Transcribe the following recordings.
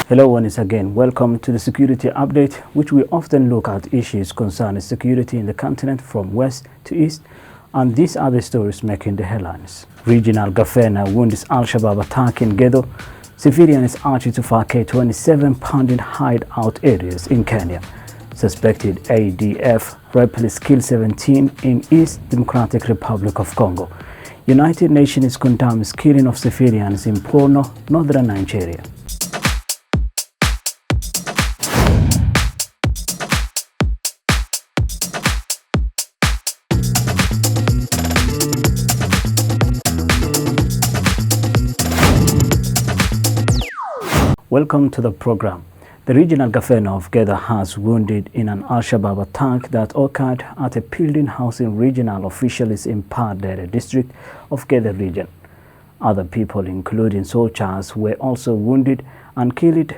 Hello once again, welcome to the security update, which we often look at issues concerning security in the continent from west to east, and these are the stories making the headlines. Regional governor wounds Al-Shabaab attack in Gedo. Civilians urged to vacate 27-pounding hideout areas in Kenya. Suspected ADF rebels kill 17 in East Democratic Republic of Congo. United Nations condemns killing of civilians in Borno, northern Nigeria. Welcome to the program. The regional governor of Gedo has wounded in an Al-Shabaab attack that occurred at a building housing regional officials in Padere district of Gedo region. Other people, including soldiers, were also wounded and killed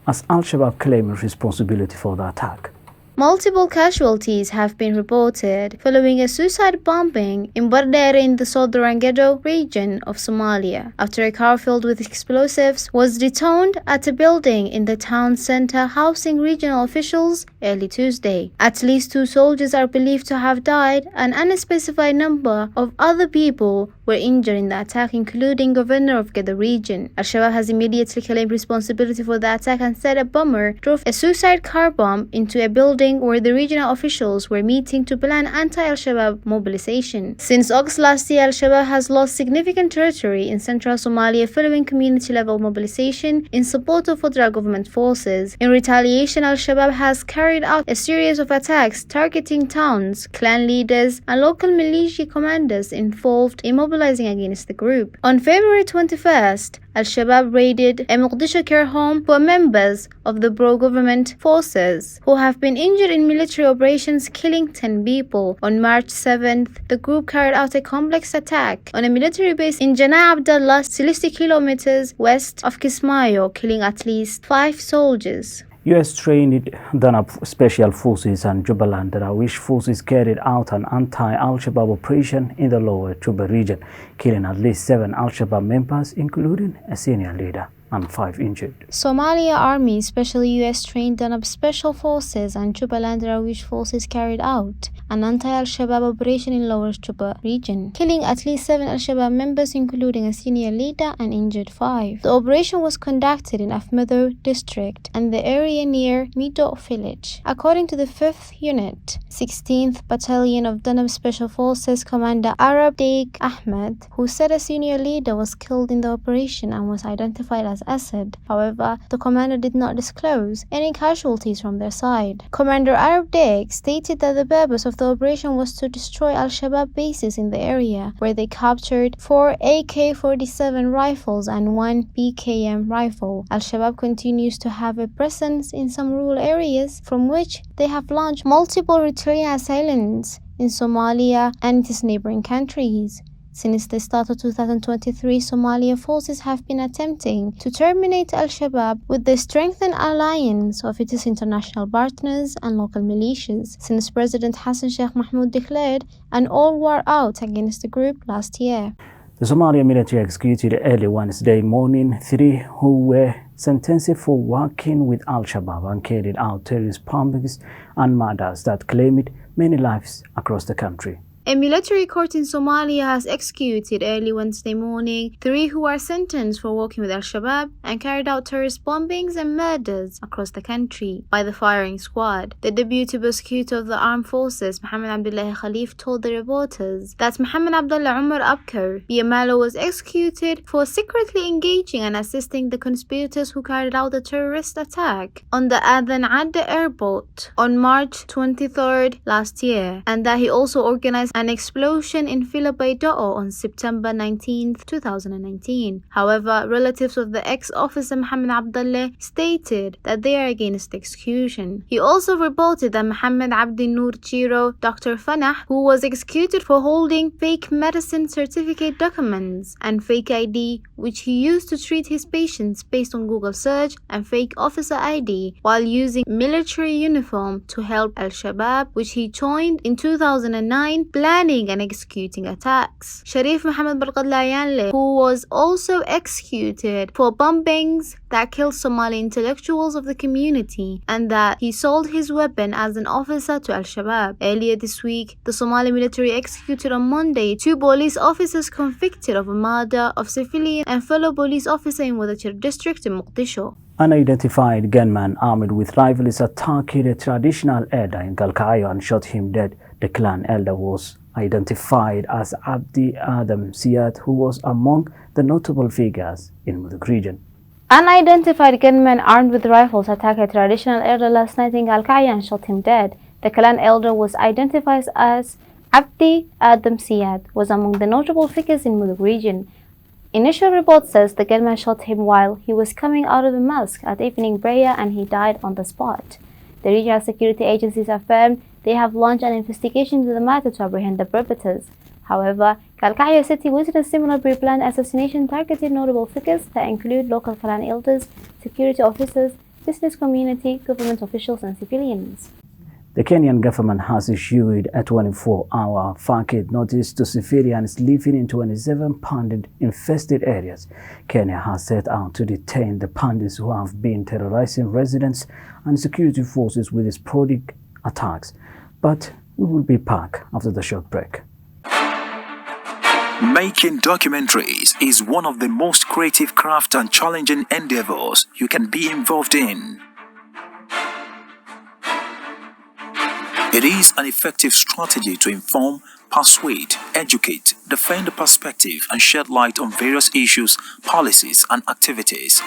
as Al-Shabaab claimed responsibility for the attack. Multiple casualties have been reported following a suicide bombing in Bardere in the southern Gedo region of Somalia after a car filled with explosives was detoned at a building in the town center, housing regional officials early Tuesday. At least 2 soldiers are believed to have died, and an unspecified number of other people were injured in the attack, including governor of Gedo region. Al-Shabaab has immediately claimed responsibility for the attack and said a bomber drove a suicide car bomb into a building where the regional officials were meeting to plan anti-Al-Shabaab mobilization. Since August last year, Al-Shabaab has lost significant territory in central Somalia following community-level mobilization in support of federal government forces. In retaliation, Al-Shabaab has carried out a series of attacks targeting towns, clan leaders, and local militia commanders involved in mobilizing against the group. On February 21st, Al-Shabaab raided a Mogadishu care home for members of the pro-government forces who have been injured in military operations, killing 10 people. On March 7th, the group carried out a complex attack on a military base in Jana Abdallah, 60 kilometers west of Kismayo, killing at least 5 soldiers. U.S.-trained Daabjeerin Special Forces and Jubaland Darawish Forces carried out an anti-Al-Shabaab operation in the lower Juba region, killing at least 7 Al-Shabaab members, including a senior leader, and 5 injured. Somalia Army, especially U.S.-trained Daabjeerin Special Forces and Jubaland Darawish Forces carried out an anti-Al-Shabaab operation in Lower Juba region, killing at least 7 Al-Shabaab members, including a senior leader, and injured 5. The operation was conducted in Afmadow district and the area near Mido village. According to the 5th Unit, 16th Battalion of Daabjeerin Special Forces Commander Arab Daig Ahmed, who said a senior leader was killed in the operation and was identified as Assad. However, the commander did not disclose any casualties from their side. Commander Arab Daig stated that the purpose of the operation was to destroy Al-Shabaab bases in the area, where they captured 4 AK-47 rifles and 1 PKM rifle. Al-Shabaab continues to have a presence in some rural areas from which they have launched multiple returning assailants in Somalia and its neighboring countries. Since the start of 2023, Somalia forces have been attempting to terminate Al-Shabaab with the strengthened alliance of its international partners and local militias, since President Hassan Sheikh Mahmoud declared an all-war out against the group last year. The Somalia military executed early Wednesday morning 3 who were sentenced for working with Al-Shabaab and carried out terrorist bombings and murders that claimed many lives across the country. A military court in Somalia has executed early Wednesday morning 3 who are sentenced for working with Al-Shabaab and carried out terrorist bombings and murders across the country by the firing squad. The deputy prosecutor of the armed forces, Mohammed Abdullah Khalif, told the reporters that Mohammed Abdullah Umar Abkar Biamalo was executed for secretly engaging and assisting the conspirators who carried out the terrorist attack on the Adan Adda airport on March 23rd last year, and that he also organized an explosion in Filabaydoo on September 19, 2019. However, relatives of the ex-officer Mohammed Abdullah stated that they are against the execution. He also reported that Mohammed Abdi Noor Chiro, Dr. Fanah, who was executed for holding fake medicine certificate documents and fake ID, which he used to treat his patients based on Google search, and fake officer ID, while using military uniform to help Al-Shabaab, which he joined in 2009, planning and executing attacks. Sharif Mohammed Barqadlayanle, who was also executed for bombings that killed Somali intellectuals of the community, and that he sold his weapon as an officer to Al-Shabaab. Earlier this week, the Somali military executed on Monday 2 police officers convicted of a murder of civilian and fellow police officer in Wadachir district in Mogadishu. Unidentified gunman armed with rifles attacked a traditional elder in Galkayo and shot him dead. The clan elder was identified as Abdi Adam Siad, who was among the notable figures in the region. Unidentified gunmen armed with rifles attacked a traditional elder last night in Galkayo and shot him dead. The clan elder was identified as Abdi Adam Siad, was among the notable figures in the region. Initial report says the gunman shot him while he was coming out of the mosque at evening prayer and he died on the spot. The regional security agencies affirmed they have launched an investigation into the matter to apprehend the perpetrators. However, Galkayo City witnessed similar pre-planned assassination targeting notable figures that include local clan elders, security officers, business community, government officials, and civilians. The Kenyan government has issued a 24-hour vacate notice to civilians living in 27 pandit-infested areas. Kenya has set out to detain the pandits who have been terrorizing residents and security forces with sporadic attacks. But we will be back after the short break. Making documentaries is one of the most creative craft and challenging endeavors you can be involved in. It is an effective strategy to inform, persuade, educate, defend the perspective, and shed light on various issues, policies, and activities.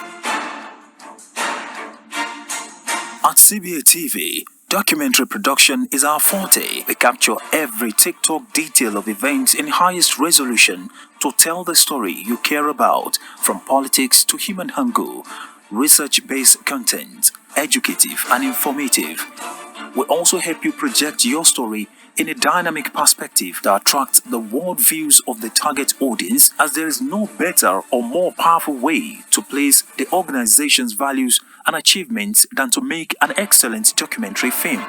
At CBA TV, documentary production is our forte. We capture every TikTok detail of events in highest resolution to tell the story you care about, from politics to human hunger, research-based content, educative and informative. We also help you project your story in a dynamic perspective that attracts the world views of the target audience, as there is no better or more powerful way to place the organization's values and achievements than to make an excellent documentary film.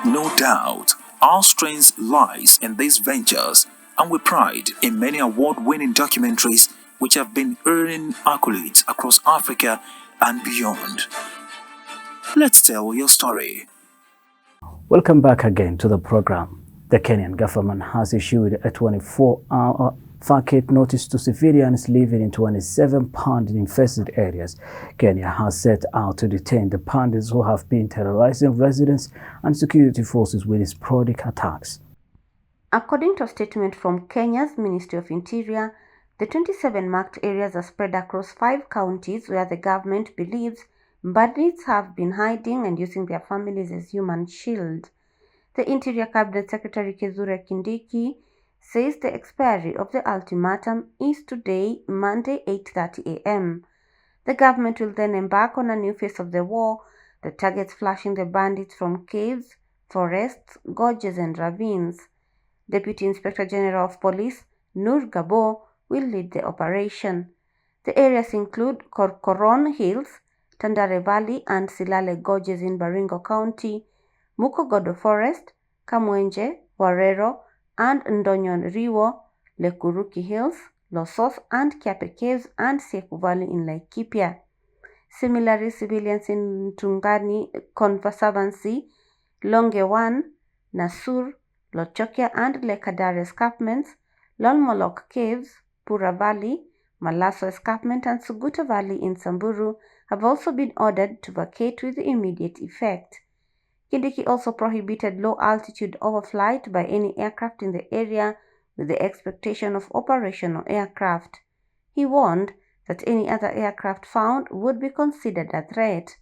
No doubt, our strength lies in these ventures, and we pride in many award-winning documentaries which have been earning accolades across Africa and beyond. Let's tell your story. Welcome back again to the program. The Kenyan government has issued a 24-hour vacate notice to civilians living in 27 pandit-infested areas. Kenya has set out to detain the pandits who have been terrorizing residents and security forces with sporadic attacks. According to a statement from Kenya's Ministry of Interior, the 27 marked areas are spread across 5 counties where the government believes bandits have been hiding and using their families as human shield. The Interior Cabinet Secretary Kithure Kindiki says the expiry of the ultimatum is today, Monday, 8:30 a.m. The government will then embark on a new phase of the war that targets flushing the bandits from caves, forests, gorges, and ravines. Deputy Inspector General of Police Nur Gabo will lead the operation. The areas include Korkoron Hills, Tandare Valley, and Silale Gorges in Baringo County, Mukogodo Forest, Kamwenje, Warero, and Ndonyon Riwo, Lekuruki Hills, Losos, and Kiape Caves, and Seku Valley in Laikipia. Similarly, civilians in Tungani Conservancy, Longewan, Nasur, Lochokia, and Lekadare escarpments, Lolmolok Caves, Pura Valley, Malaso Escarpment, and Suguta Valley in Samburu have also been ordered to vacate with immediate effect. Kindiki also prohibited low-altitude overflight by any aircraft in the area with the expectation of operational aircraft. He warned that any other aircraft found would be considered a threat.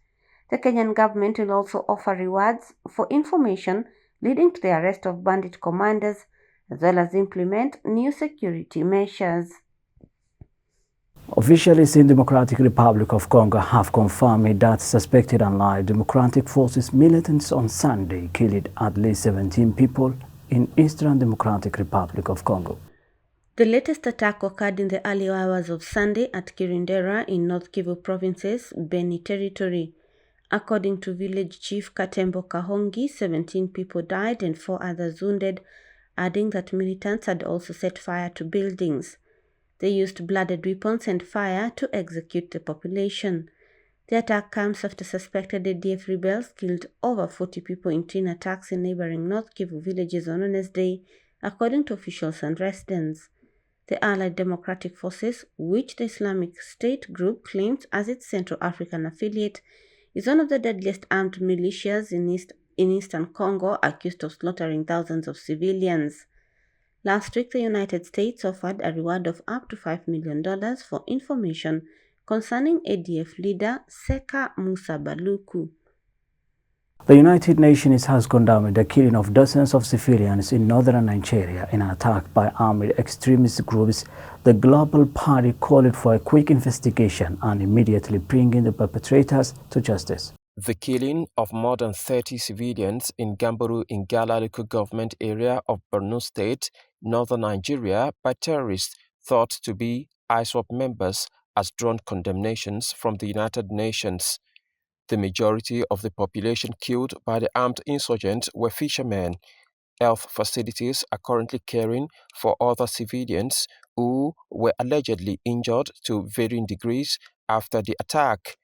The Kenyan government will also offer rewards for information leading to the arrest of bandit commanders, as well as implement new security measures. Officials in the Democratic Republic of Congo have confirmed that suspected allied Democratic Forces militants on Sunday killed at least 17 people in Eastern Democratic Republic of Congo. The latest attack occurred in the early hours of Sunday at Kirindera in North Kivu Province's Beni territory. According to village chief Katembo Kahongi, 17 people died and 4 others wounded, adding that militants had also set fire to buildings. They used blooded weapons and fire to execute the population. The attack comes after suspected ADF rebels killed over 40 people in twin attacks in neighboring North Kivu villages on Wednesday, according to officials and residents. The Allied Democratic Forces, which the Islamic State group claims as its Central African affiliate, is one of the deadliest armed militias in eastern Congo, accused of slaughtering thousands of civilians. Last week, the United States offered a reward of up to $5 million for information concerning ADF leader Seka Musa Baluku. The United Nations has condemned the killing of dozens of civilians in northern Nigeria in an attack by armed extremist groups. The Global Party called for a quick investigation and immediately bringing the perpetrators to justice. The killing of more than 30 civilians in Gamburu in Gala local government area of Borno State, northern Nigeria, by terrorists thought to be ISWAP members has drawn condemnations from the United Nations. The majority of the population killed by the armed insurgents were fishermen. Health facilities are currently caring for other civilians who were allegedly injured to varying degrees after the attack.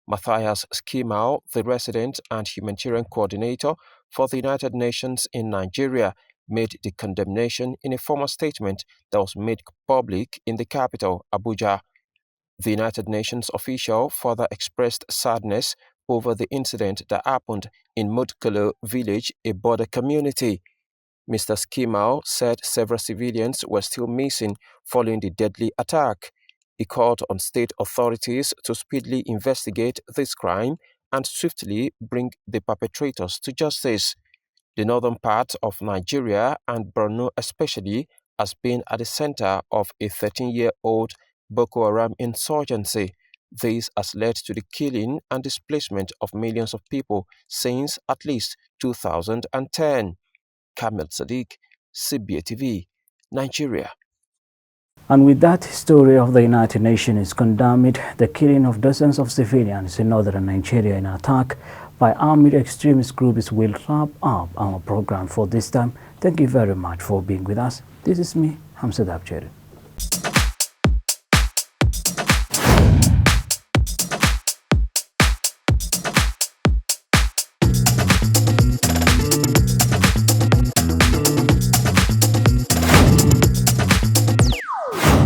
Matthias Skimau, the resident and humanitarian coordinator for the United Nations in Nigeria, made the condemnation in a formal statement that was made public in the capital, Abuja. The United Nations official further expressed sadness over the incident that happened in Mudkalo village, a border community. Mr. Skimau said several civilians were still missing following the deadly attack. He called on state authorities to speedily investigate this crime and swiftly bring the perpetrators to justice. The northern part of Nigeria, and Borno especially, has been at the center of a 13-year-old Boko Haram insurgency. This has led to the killing and displacement of millions of people since at least 2010. Kamel Sadiq, CBA TV, Nigeria. And with that, story of the United Nations condemned the killing of dozens of civilians in northern Nigeria in an attack by armed extremist groups will wrap up our program for this time. Thank you very much for being with us. This is me, Hamse Daabjeerin.